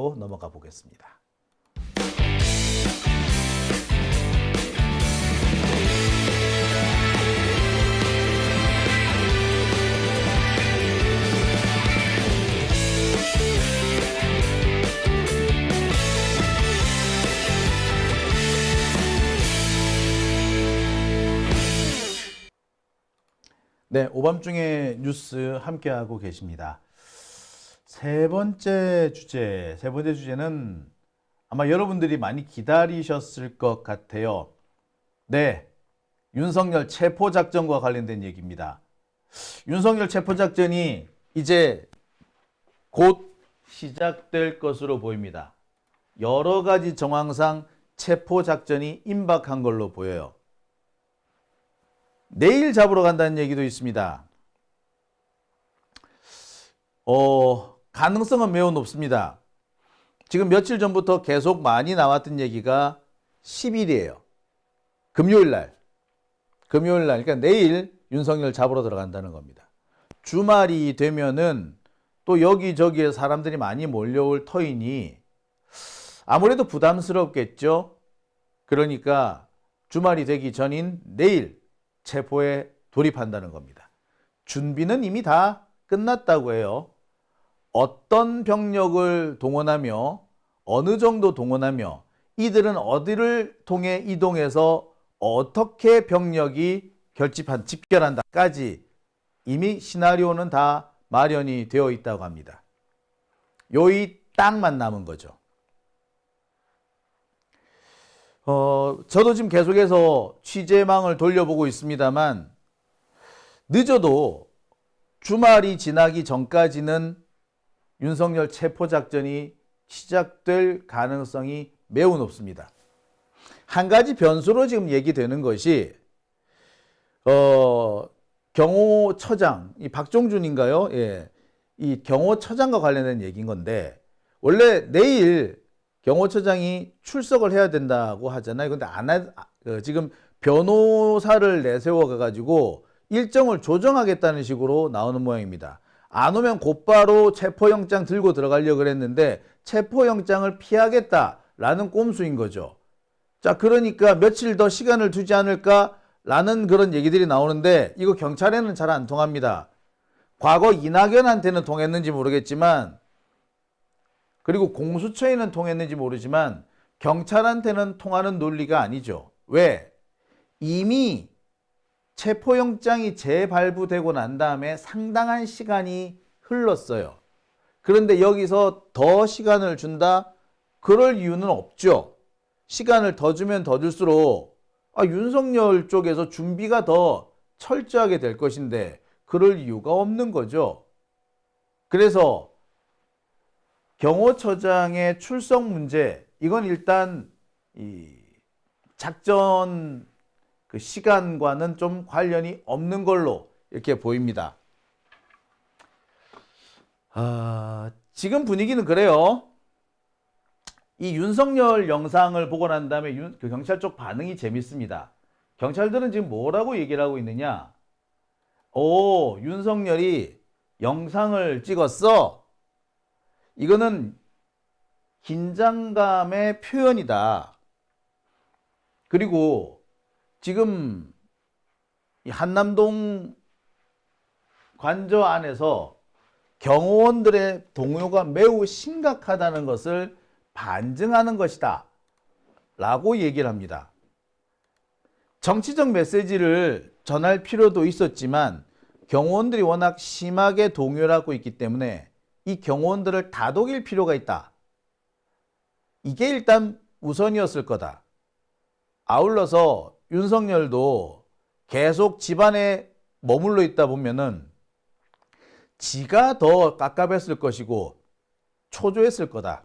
내용으로 넘어가 보겠습니다. 네, 오밤중에 뉴스 함께하고 계십니다. 세 번째 주제는 아마 여러분들이 많이 기다리셨을 것 같아요. 네, 윤석열 체포작전과 관련된 얘기입니다. 윤석열 체포작전이 이제 곧 시작될 것으로 보입니다. 여러 가지 정황상 체포작전이 임박한 걸로 보여요. 내일 잡으러 간다는 얘기도 있습니다. 가능성은 매우 높습니다. 지금 며칠 전부터 계속 많이 나왔던 얘기가 10일이에요. 금요일 날, 그러니까 내일 윤석열 잡으러 들어간다는 겁니다. 주말이 되면은 또 여기저기에 사람들이 많이 몰려올 터이니 아무래도 부담스럽겠죠. 그러니까 주말이 되기 전인 내일 체포에 돌입한다는 겁니다. 준비는 이미 다 끝났다고 해요. 어떤 병력을 동원하며 어느 정도 동원하며 이들은 어디를 통해 이동해서 어떻게 병력이 집결한다까지 이미 시나리오는 다 마련이 되어 있다고 합니다. 요이 딱만 남은 거죠. 저도 지금 계속해서 취재망을 돌려보고 있습니다만 늦어도 주말이 지나기 전까지는 윤석열 체포작전이 시작될 가능성이 매우 높습니다. 한 가지 변수로 지금 얘기되는 것이 경호처장, 이 박종준인가요? 예, 이 경호처장과 관련된 얘기인 건데 원래 내일 경호처장이 출석을 해야 된다고 하잖아요. 근데 지금 변호사를 내세워 가지고 일정을 조정하겠다는 식으로 나오는 모양입니다. 안 오면 곧바로 체포영장 들고 들어가려고 그랬는데 체포영장을 피하겠다라는 꼼수인 거죠. 자, 그러니까 며칠 더 시간을 두지 않을까라는 그런 얘기들이 나오는데 이거 경찰에는 잘 안 통합니다. 과거 이낙연한테는 통했는지 모르겠지만 그리고 공수처에는 통했는지 모르지만 경찰한테는 통하는 논리가 아니죠. 왜? 이미 체포영장이 재발부되고 난 다음에 상당한 시간이 흘렀어요. 그런데 여기서 더 시간을 준다? 그럴 이유는 없죠. 시간을 더 주면 더 줄수록 윤석열 쪽에서 준비가 더 철저하게 될 것인데 그럴 이유가 없는 거죠. 그래서 경호처장의 출석 문제, 이건 일단 이 작전 그 시간과는 좀 관련이 없는 걸로 이렇게 보입니다. 지금 분위기는 그래요. 이 윤석열 영상을 보고 난 다음에 그 경찰 쪽 반응이 재밌습니다. 경찰들은 지금 뭐라고 얘기를 하고 있느냐? 윤석열이 영상을 찍었어. 이거는 긴장감의 표현이다. 그리고 지금 이 한남동 관저 안에서 경호원들의 동요가 매우 심각하다는 것을 반증하는 것이다 라고 얘기를 합니다. 정치적 메시지를 전할 필요도 있었지만 경호원들이 워낙 심하게 동요를 하고 있기 때문에 이 경호원들을 다독일 필요가 있다. 이게 일단 우선이었을 거다. 아울러서 윤석열도 계속 집안에 머물러 있다 보면은 지가 더 깝깝했을 것이고 초조했을 거다.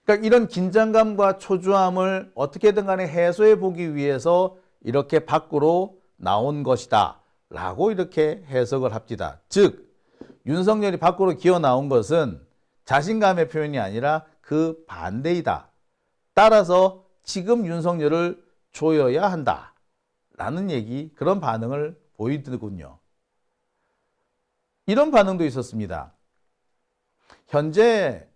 그러니까 이런 긴장감과 초조함을 어떻게든 간에 해소해 보기 위해서 이렇게 밖으로 나온 것이다 라고 이렇게 해석을 합니다. 즉 윤석열이 밖으로 기어 나온 것은 자신감의 표현이 아니라 그 반대이다. 따라서 지금 윤석열을 조여야 한다 라는 얘기, 그런 반응을 보이더군요. 이런 반응도 있었습니다. 현재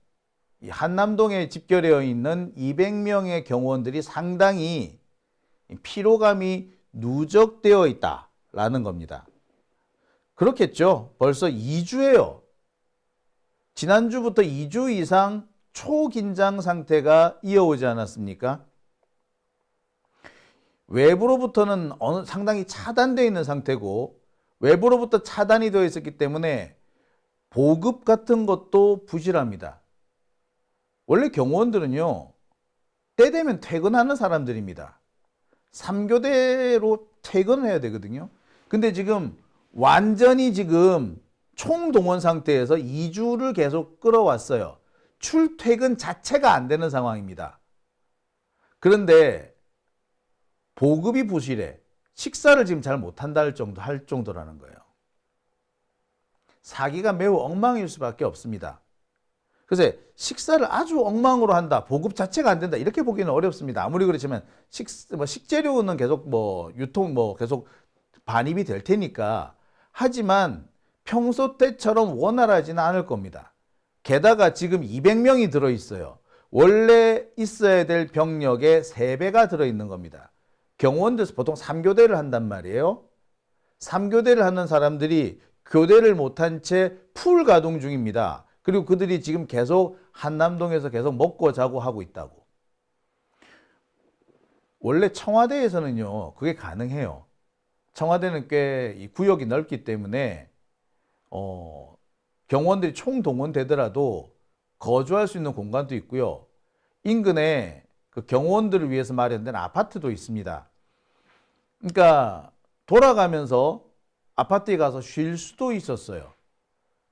이 한남동에 집결되어 있는 200명의 경호원들이 상당히 피로감이 누적되어 있다라는 겁니다. 그렇겠죠. 벌써 2주예요. 지난주부터 2주 이상 초긴장 상태가 이어오지 않았습니까? 외부로부터는 상당히 차단되어 있는 상태고 외부로부터 차단이 되어 있었기 때문에 보급 같은 것도 부실합니다. 원래 경호원들은요, 때 되면 퇴근하는 사람들입니다. 3교대로 퇴근을 해야 되거든요. 근데 지금 완전히 지금 총동원 상태에서 2주를 계속 끌어왔어요. 출퇴근 자체가 안 되는 상황입니다. 그런데 보급이 부실해. 식사를 지금 잘 못한다 할 정도라는 거예요. 사기가 매우 엉망일 수밖에 없습니다. 그래서 식사를 아주 엉망으로 한다. 보급 자체가 안 된다. 이렇게 보기는 어렵습니다. 아무리 그렇지만 식재료는 계속 유통 계속 반입이 될 테니까. 하지만 평소 때처럼 원활하지는 않을 겁니다. 게다가 지금 200명이 들어있어요. 원래 있어야 될 병력의 3배가 들어있는 겁니다. 경호원들에서 보통 3교대를 한단 말이에요. 3교대를 하는 사람들이 교대를 못한 채 풀 가동 중입니다. 그리고 그들이 지금 계속 한남동에서 계속 먹고 자고 하고 있다고. 원래 청와대에서는요, 그게 가능해요. 청와대는 꽤 이 구역이 넓기 때문에 경호원들이 총동원되더라도 거주할 수 있는 공간도 있고요. 인근에 그 경호원들을 위해서 마련된 아파트도 있습니다. 그러니까 돌아가면서 아파트에 가서 쉴 수도 있었어요.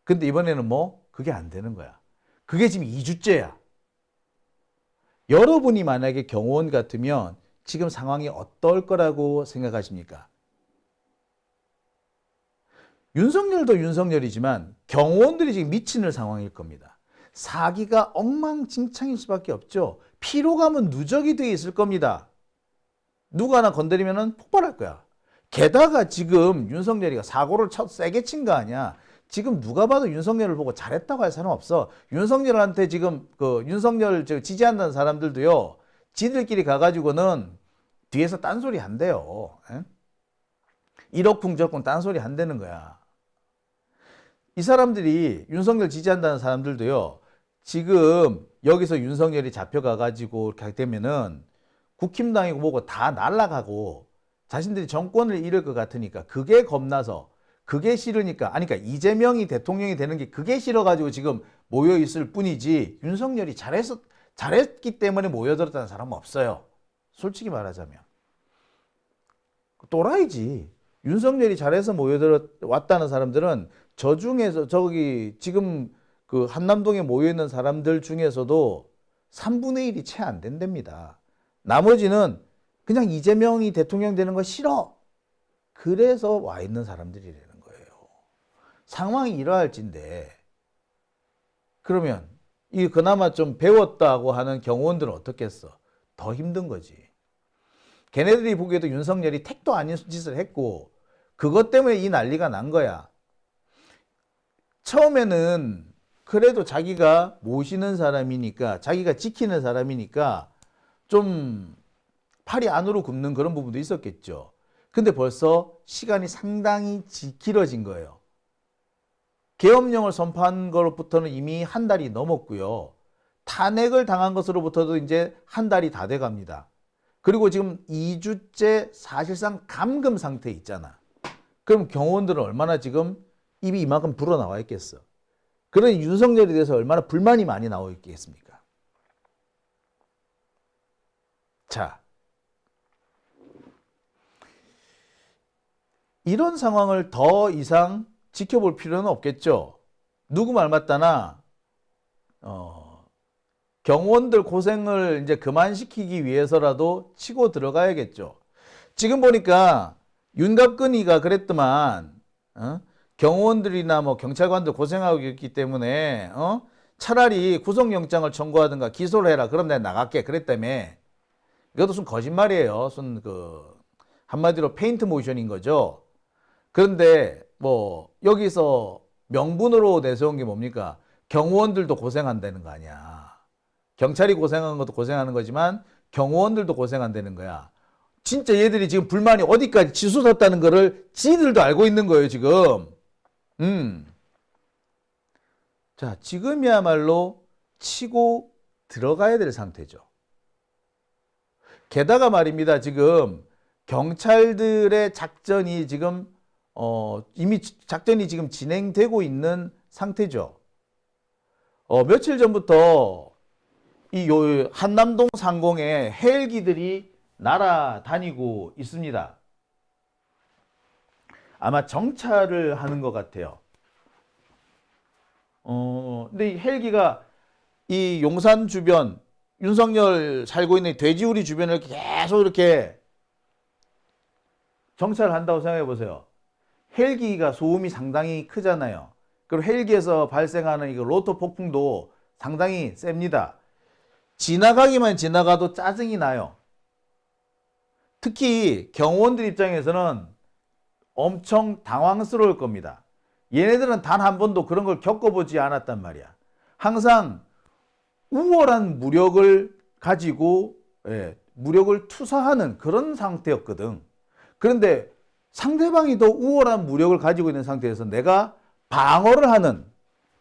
근데 이번에는 그게 안 되는 거야. 그게 지금 2주째야. 여러분이 만약에 경호원 같으면 지금 상황이 어떨 거라고 생각하십니까? 윤석열도 윤석열이지만 경호원들이 지금 미치는 상황일 겁니다. 사기가 엉망진창일 수밖에 없죠. 피로감은 누적이 되어 있을 겁니다. 누가 하나 건드리면 폭발할 거야. 게다가 지금 윤석열이가 사고를 세게 친 거 아니야. 지금 누가 봐도 윤석열을 보고 잘했다고 할 사람 없어. 윤석열한테 지금 윤석열 지지한다는 사람들도요, 지들끼리 가가지고는 뒤에서 딴소리 한대요. 이러쿵저쿵 딴소리 한다는 거야. 이 사람들이 윤석열 지지한다는 사람들도요, 지금 여기서 윤석열이 잡혀가가지고 이렇게 되면은 국힘당이고 뭐고 다 날아가고 자신들이 정권을 잃을 것 같으니까 그게 겁나서 그게 싫으니까 그러니까 이재명이 대통령이 되는 게 그게 싫어가지고 지금 모여 있을 뿐이지 윤석열이 잘했기 때문에 모여들었다는 사람은 없어요. 솔직히 말하자면 또라이지. 윤석열이 잘해서 모여들었다는 사람들은 저 중에서 지금 그 한남동에 모여 있는 사람들 중에서도 3분의 1이 채 안 된답니다. 나머지는 그냥 이재명이 대통령 되는 거 싫어. 그래서 와 있는 사람들이라는 거예요. 상황이 이러할진데 그러면 이 그나마 좀 배웠다고 하는 경호원들은 어떻겠어? 더 힘든 거지. 걔네들이 보기에도 윤석열이 택도 아닌 짓을 했고 그것 때문에 이 난리가 난 거야. 처음에는 그래도 자기가 모시는 사람이니까 자기가 지키는 사람이니까 좀 팔이 안으로 굽는 그런 부분도 있었겠죠. 근데 벌써 시간이 상당히 길어진 거예요. 계엄령을 선포한 것부터는 이미 한 달이 넘었고요. 탄핵을 당한 것으로부터도 이제 한 달이 다 돼 갑니다. 그리고 지금 2주째 사실상 감금 상태에 있잖아. 그럼 경호원들은 얼마나 지금 입이 이만큼 불어나와 있겠어. 그러니 윤석열에 대해서 얼마나 불만이 많이 나와 있겠습니까? 자, 이런 상황을 더 이상 지켜볼 필요는 없겠죠. 누구 말 맞다나 경호원들 고생을 이제 그만시키기 위해서라도 치고 들어가야겠죠. 지금 보니까 윤갑근이가 그랬더만 경호원들이나 경찰관들 고생하고 있기 때문에 차라리 구속영장을 청구하든가 기소를 해라. 그럼 내가 나갈게. 그랬다며. 이것도 무슨 거짓말이에요. 무슨 한마디로 페인트 모션인 거죠. 그런데 여기서 명분으로 내세운 게 뭡니까? 경호원들도 고생한다는 거 아니야. 경찰이 고생한 것도 고생하는 거지만 경호원들도 고생한다는 거야. 진짜 얘들이 지금 불만이 어디까지 치솟았다는 거를 지들도 알고 있는 거예요, 지금. 자, 지금이야말로 치고 들어가야 될 상태죠. 게다가 말입니다. 지금 경찰들의 작전이 지금 이미 작전이 지금 진행되고 있는 상태죠. 며칠 전부터 이 한남동 상공에 헬기들이 날아다니고 있습니다. 아마 정찰을 하는 것 같아요. 근데 이 헬기가 이 용산 주변, 윤석열 살고 있는 돼지우리 주변을 계속 이렇게 정찰을 한다고 생각해 보세요. 헬기가 소음이 상당히 크잖아요. 그리고 헬기에서 발생하는 이거 로토 폭풍도 상당히 셉니다. 지나가기만 지나가도 짜증이 나요. 특히 경호원들 입장에서는 엄청 당황스러울 겁니다. 얘네들은 단 한 번도 그런 걸 겪어보지 않았단 말이야. 항상 우월한 무력을 가지고 무력을 투사하는 그런 상태였거든. 그런데 상대방이 더 우월한 무력을 가지고 있는 상태에서 내가 방어를 하는,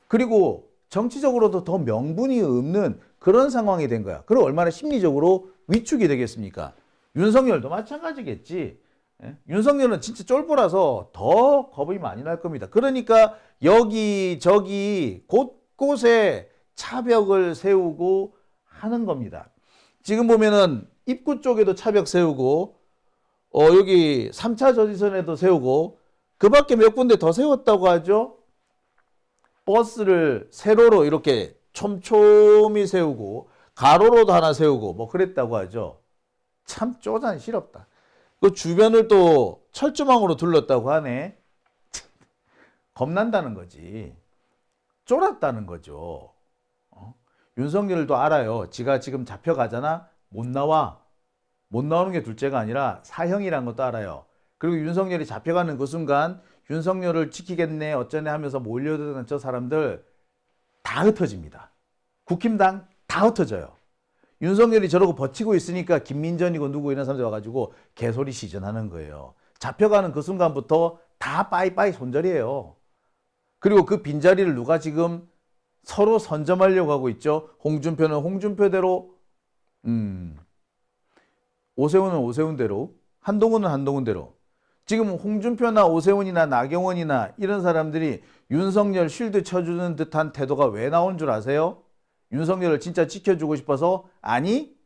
그리고 정치적으로도 더 명분이 없는 그런 상황이 된 거야. 그럼 얼마나 심리적으로 위축이 되겠습니까? 윤석열도 마찬가지겠지. 윤석열은 진짜 쫄보라서 더 겁이 많이 날 겁니다. 그러니까 여기저기 곳곳에 차벽을 세우고 하는 겁니다. 지금 보면은 입구 쪽에도 차벽 세우고 여기 3차 저지선에도 세우고 그 밖에 몇 군데 더 세웠다고 하죠. 버스를 세로로 이렇게 촘촘히 세우고 가로로도 하나 세우고 뭐 그랬다고 하죠. 참 쪼잔시럽다. 그 주변을 또 철조망으로 둘렀다고 하네. 겁난다는 거지. 쫄았다는 거죠. 윤석열도 알아요. 지가 지금 잡혀가잖아. 못 나와. 못 나오는 게 둘째가 아니라 사형이라는 것도 알아요. 그리고 윤석열이 잡혀가는 그 순간 윤석열을 지키겠네 어쩌네 하면서 몰려드는 저 사람들 다 흩어집니다. 국힘당 다 흩어져요. 윤석열이 저러고 버티고 있으니까 김민전이고 누구 이런 사람들 와가지고 개소리 시전하는 거예요. 잡혀가는 그 순간부터 다 빠이빠이 손절이에요. 그리고 그 빈자리를 누가 지금 서로 선점하려고 하고 있죠. 홍준표는 홍준표대로, 오세훈은 오세훈대로, 한동훈은 한동훈대로. 지금 홍준표나 오세훈이나 나경원이나 이런 사람들이 윤석열 쉴드 쳐주는 듯한 태도가 왜 나온 줄 아세요? 윤석열을 진짜 지켜주고 싶어서? 아니,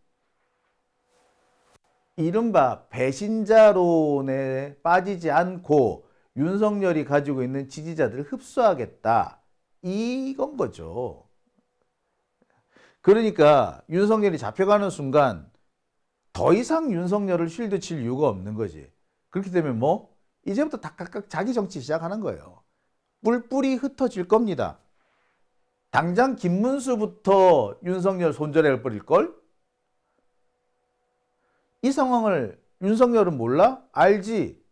이른바 배신자론에 빠지지 않고 윤석열이 가지고 있는 지지자들을 흡수하겠다. 이건 거죠. 그러니까 윤석열이 잡혀가는 순간 더 이상 윤석열을 쉴드 칠 이유가 없는 거지. 그렇게 되면 뭐 이제부터 다 각각 자기 정치 시작하는 거예요. 뿔뿔이 흩어질 겁니다. 당장 김문수부터 윤석열 손절해 버릴걸? 이 상황을 윤석열은 몰라? 알지.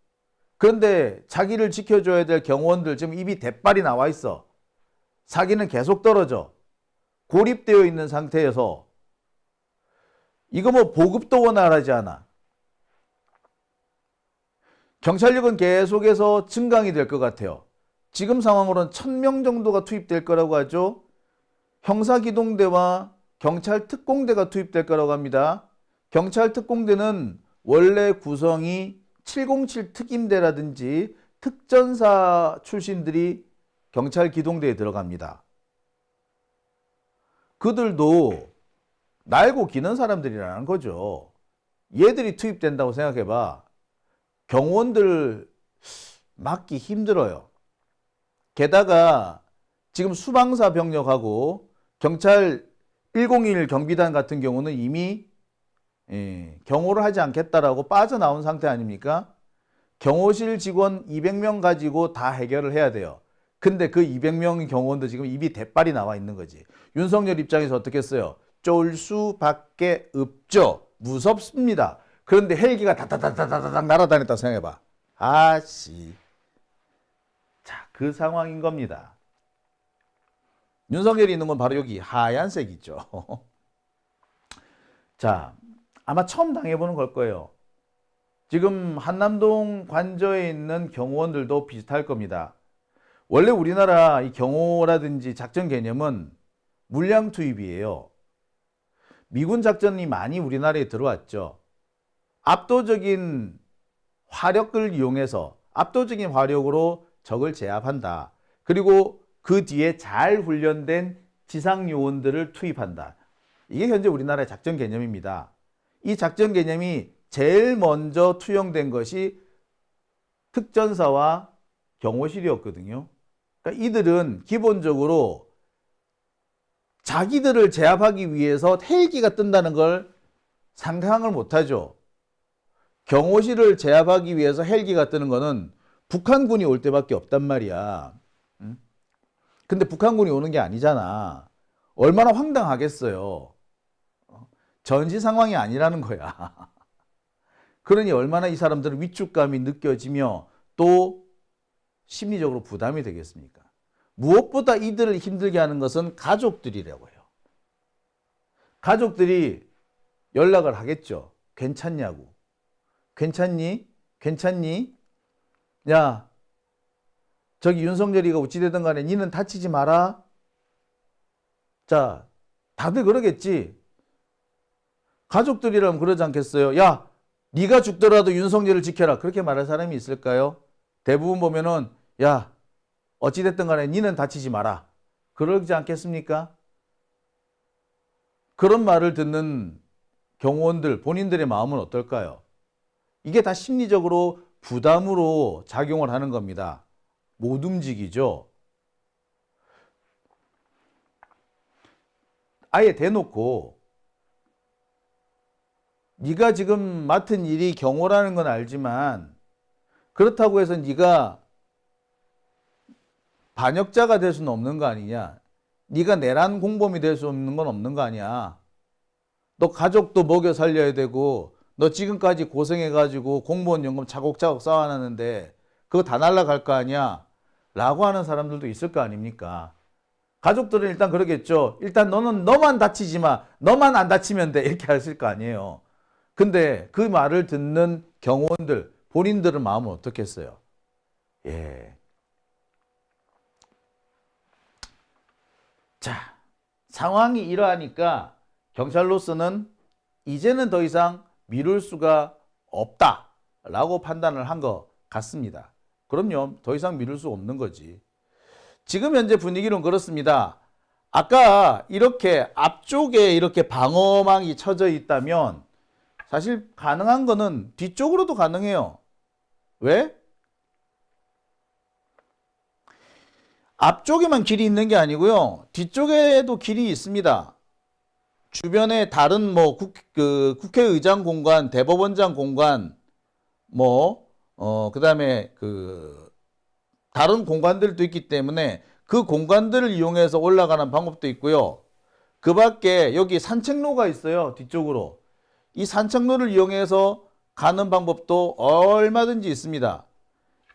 그런데 자기를 지켜줘야 될 경호원들 지금 입이 대빨이 나와 있어. 사기는 계속 떨어져. 고립되어 있는 상태에서 이거 뭐 보급도 원활하지 않아. 경찰력은 계속해서 증강이 될 것 같아요. 지금 상황으로는 1000명 정도가 투입될 거라고 하죠. 형사기동대와 경찰특공대가 투입될 거라고 합니다. 경찰특공대는 원래 구성이 707 특임대라든지 특전사 출신들이 경찰기동대에 들어갑니다. 그들도 날고 기는 사람들이라는 거죠. 얘들이 투입된다고 생각해봐. 경호원들 막기 힘들어요. 게다가 지금 수방사 병력하고 경찰 101 경비단 같은 경우는 이미 경호를 하지 않겠다라고 빠져나온 상태 아닙니까? 경호실 직원 200명 가지고 다 해결을 해야 돼요. 근데 그 200명 경호원도 지금 입이 대빨이 나와 있는 거지. 윤석열 입장에서 어떻게 했어요? 쫄 수밖에 없죠. 무섭습니다. 그런데 헬기가 다다다다다닥 날아다녔다 생각해봐. 아씨. 자, 그 상황인 겁니다. 윤석열이 있는 건 바로 여기 하얀색 있죠. 자, 아마 처음 당해보는 걸 거예요. 지금 한남동 관저에 있는 경호원들도 비슷할 겁니다. 원래 우리나라 이 경호라든지 작전 개념은 물량 투입이에요. 미군 작전이 많이 우리나라에 들어왔죠. 압도적인 화력을 이용해서 압도적인 화력으로 적을 제압한다. 그리고 그 뒤에 잘 훈련된 지상 요원들을 투입한다. 이게 현재 우리나라의 작전 개념입니다. 이 작전 개념이 제일 먼저 투영된 것이 특전사와 경호실이었거든요. 그러니까 이들은 기본적으로 자기들을 제압하기 위해서 헬기가 뜬다는 걸 상상을 못하죠. 경호실을 제압하기 위해서 헬기가 뜨는 거는 북한군이 올 때밖에 없단 말이야. 근데 북한군이 오는 게 아니잖아. 얼마나 황당하겠어요. 전시 상황이 아니라는 거야. 그러니 얼마나 이 사람들은 위축감이 느껴지며 또 심리적으로 부담이 되겠습니까? 무엇보다 이들을 힘들게 하는 것은 가족들이라고 해요. 가족들이 연락을 하겠죠. 괜찮냐고. 괜찮니? 괜찮니? 야, 저기 윤석열이가 어찌되든 간에 니는 다치지 마라. 자, 다들 그러겠지. 가족들이라면 그러지 않겠어요? 야, 네가 죽더라도 윤석열을 지켜라. 그렇게 말할 사람이 있을까요? 대부분 보면은 야, 어찌됐든 간에 니는 다치지 마라. 그러지 않겠습니까? 그런 말을 듣는 경호원들 본인들의 마음은 어떨까요? 이게 다 심리적으로 부담으로 작용을 하는 겁니다. 못 움직이죠. 아예 대놓고 네가 지금 맡은 일이 경호라는 건 알지만 그렇다고 해서 네가 반역자가 될 수는 없는 거 아니냐. 네가 내란 공범이 될 수 없는 건 없는 거 아니야. 너 가족도 먹여 살려야 되고 너 지금까지 고생해가지고 공무원 연금 차곡차곡 쌓아놨는데 그거 다 날라갈 거 아니야. 라고 하는 사람들도 있을 거 아닙니까. 가족들은 일단 그러겠죠. 일단 너만 다치지 마. 너만 안 다치면 돼. 이렇게 하실 거 아니에요. 근데 그 말을 듣는 경호원들, 본인들은 마음은 어떻겠어요? 예. 자, 상황이 이러하니까 경찰로서는 이제는 더 이상 미룰 수가 없다라고 판단을 한 것 같습니다. 그럼요. 더 이상 미룰 수 없는 거지. 지금 현재 분위기는 그렇습니다. 아까 이렇게 앞쪽에 이렇게 방어망이 쳐져 있다면 사실 가능한 거는 뒤쪽으로도 가능해요. 왜? 앞쪽에만 길이 있는 게 아니고요. 뒤쪽에도 길이 있습니다. 주변에 다른 뭐 국회의장 공간, 대법원장 공간, 그다음에 다른 공간들도 있기 때문에 그 공간들을 이용해서 올라가는 방법도 있고요. 그 밖에 여기 산책로가 있어요. 뒤쪽으로. 이 산책로를 이용해서 가는 방법도 얼마든지 있습니다.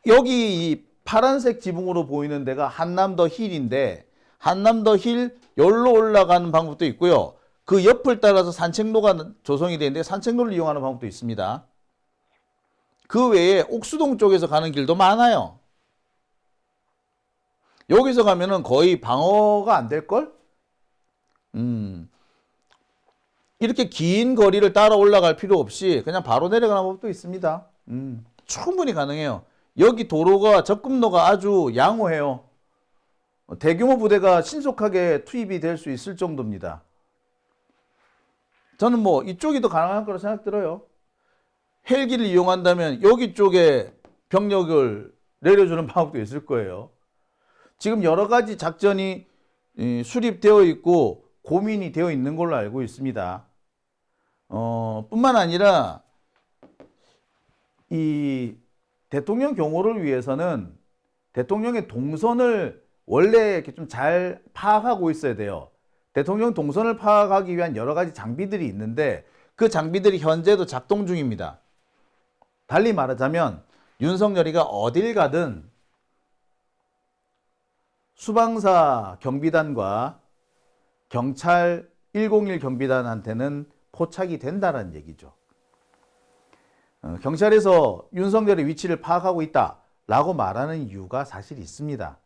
여기 이 파란색 지붕으로 보이는 데가 한남더 힐인데 한남더 힐 여기로 올라가는 방법도 있고요. 그 옆을 따라서 산책로가 조성이 되어 있는데 산책로를 이용하는 방법도 있습니다. 그 외에 옥수동 쪽에서 가는 길도 많아요. 여기서 가면은 거의 방어가 안 될걸? 이렇게 긴 거리를 따라 올라갈 필요 없이 그냥 바로 내려가는 방법도 있습니다. 충분히 가능해요. 여기 도로가 접근로가 아주 양호해요. 대규모 부대가 신속하게 투입이 될 수 있을 정도입니다. 저는 뭐 이쪽이 더 가능할 거라 생각 들어요. 헬기를 이용한다면 여기 쪽에 병력을 내려주는 방법도 있을 거예요. 지금 여러 가지 작전이 수립되어 있고 고민이 되어 있는 걸로 알고 있습니다. 뿐만 아니라 이 대통령 경호를 위해서는 대통령의 동선을 원래 이렇게 좀 잘 파악하고 있어야 돼요. 대통령 동선을 파악하기 위한 여러 가지 장비들이 있는데 그 장비들이 현재도 작동 중입니다. 달리 말하자면 윤석열이가 어딜 가든 수방사 경비단과 경찰 101 경비단한테는 포착이 된다는 얘기죠. 경찰에서 윤석열의 위치를 파악하고 있다라고 말하는 이유가 사실 있습니다.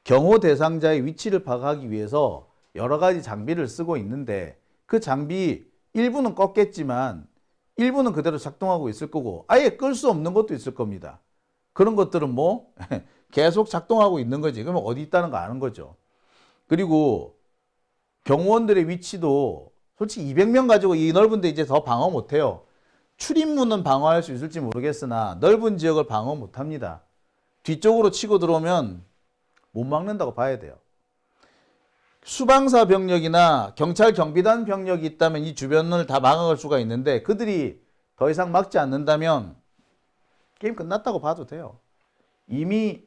경호 대상자의 위치를 파악하기 위해서 여러 가지 장비를 쓰고 있는데 그 장비 일부는 껐겠지만 일부는 그대로 작동하고 있을 거고 아예 끌 수 없는 것도 있을 겁니다. 그런 것들은 뭐 계속 작동하고 있는 거지. 그러면 어디 있다는 거 아는 거죠. 그리고 경호원들의 위치도 솔직히 200명 가지고 이 넓은 데 이제 더 방어 못 해요. 출입문은 방어할 수 있을지 모르겠으나 넓은 지역을 방어 못 합니다. 뒤쪽으로 치고 들어오면 못 막는다고 봐야 돼요. 수방사 병력이나 경찰 경비단 병력이 있다면 이 주변을 다 막아갈 수가 있는데 그들이 더 이상 막지 않는다면 게임 끝났다고 봐도 돼요. 이미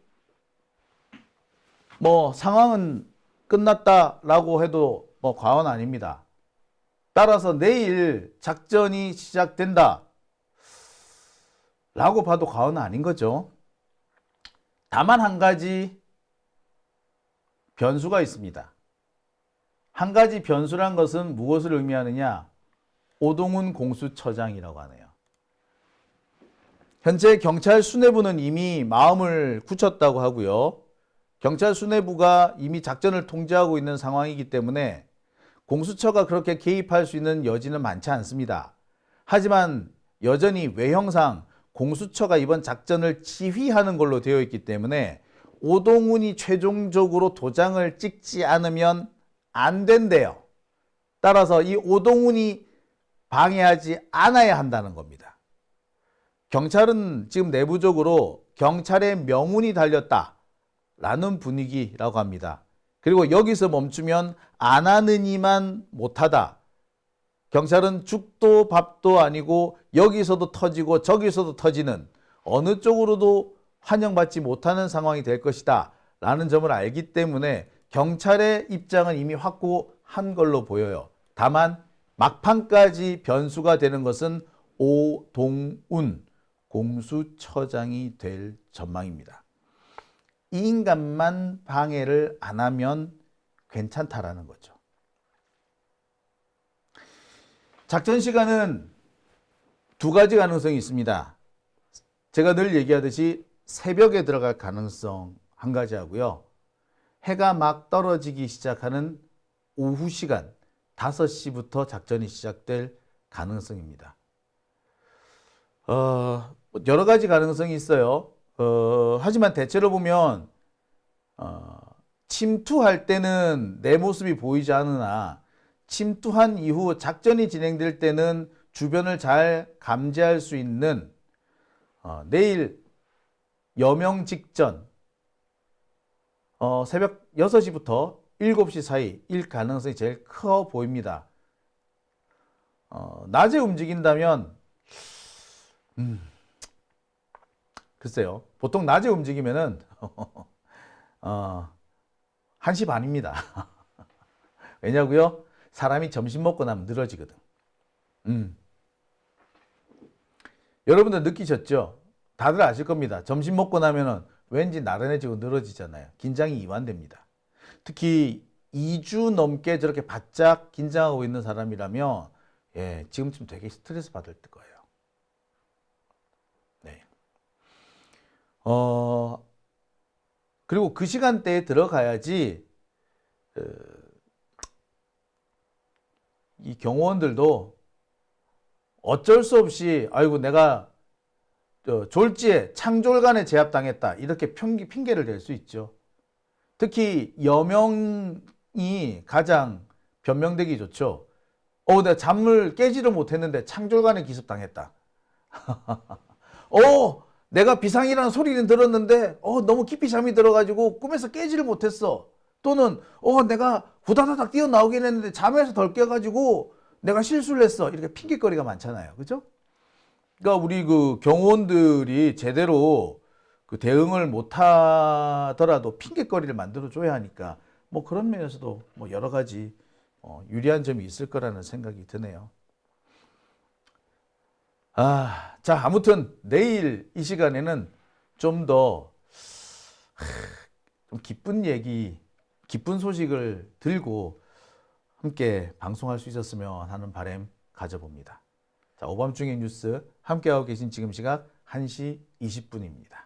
뭐 상황은 끝났다라고 해도 뭐 과언 아닙니다. 따라서 내일 작전이 시작된다 라고 봐도 과언은 아닌 거죠. 다만 한 가지 변수가 있습니다. 한 가지 변수란 것은 무엇을 의미하느냐? 오동훈 공수처장이라고 하네요. 현재 경찰 수뇌부는 이미 마음을 굳혔다고 하고요. 경찰 수뇌부가 이미 작전을 통제하고 있는 상황이기 때문에 공수처가 그렇게 개입할 수 있는 여지는 많지 않습니다. 하지만 여전히 외형상 공수처가 이번 작전을 지휘하는 걸로 되어 있기 때문에 오동훈이 최종적으로 도장을 찍지 않으면 안 된대요. 따라서 이 오동훈이 방해하지 않아야 한다는 겁니다. 경찰은 지금 내부적으로 경찰의 명운이 달렸다라는 분위기라고 합니다. 그리고 여기서 멈추면 안 하느니만 못하다. 경찰은 죽도 밥도 아니고 여기서도 터지고 저기서도 터지는 어느 쪽으로도 환영받지 못하는 상황이 될 것이다 라는 점을 알기 때문에 경찰의 입장은 이미 확고한 걸로 보여요. 다만 막판까지 변수가 되는 것은 오동훈 공수처장이 될 전망입니다. 이 인간만 방해를 안 하면 괜찮다라는 거죠. 작전 시간은 두 가지 가능성이 있습니다. 제가 늘 얘기하듯이 새벽에 들어갈 가능성 한 가지 하고요. 해가 막 떨어지기 시작하는 오후 시간 5시부터 작전이 시작될 가능성입니다. 여러 가지 가능성이 있어요. 하지만 대체로 보면 침투할 때는 내 모습이 보이지 않으나 침투한 이후 작전이 진행될 때는 주변을 잘 감지할 수 있는 내일 여명 직전 새벽 6시부터 7시 사이일 가능성이 제일 커 보입니다. 낮에 움직인다면 글쎄요. 보통 낮에 움직이면은 1시 반입니다. 왜냐고요? 사람이 점심 먹고 나면 늘어지거든. 여러분들 느끼셨죠? 다들 아실 겁니다. 점심 먹고 나면은 왠지 나른해지고 늘어지잖아요. 긴장이 이완됩니다. 특히 2주 넘게 저렇게 바짝 긴장하고 있는 사람이라면 지금쯤 되게 스트레스 받을 거예요. 네. 그리고 그 시간대에 들어가야지 이 경호원들도 어쩔 수 없이 아이고 내가 졸지에 창졸간에 제압당했다 이렇게 핑계를 댈 수 있죠. 특히 여명이 가장 변명되기 좋죠. 내가 잠을 깨지를 못했는데 창졸간에 기습당했다. 내가 비상이라는 소리는 들었는데 너무 깊이 잠이 들어가지고 꿈에서 깨지를 못했어. 또는 내가 후다다닥 뛰어나오긴 했는데 잠에서 덜 깨가지고 내가 실수를 했어. 이렇게 핑계거리가 많잖아요. 그죠? 그러니까 우리 그 경호원들이 제대로 그 대응을 못하더라도 핑계거리를 만들어줘야 하니까 뭐 그런 면에서도 뭐 여러 가지 유리한 점이 있을 거라는 생각이 드네요. 자, 아무튼 내일 이 시간에는 좀 더 좀 기쁜 얘기, 기쁜 소식을 들고 함께 방송할 수 있었으면 하는 바람 가져봅니다. 자, 오밤중의 뉴스 함께하고 계신 지금 시각 1시 20분입니다.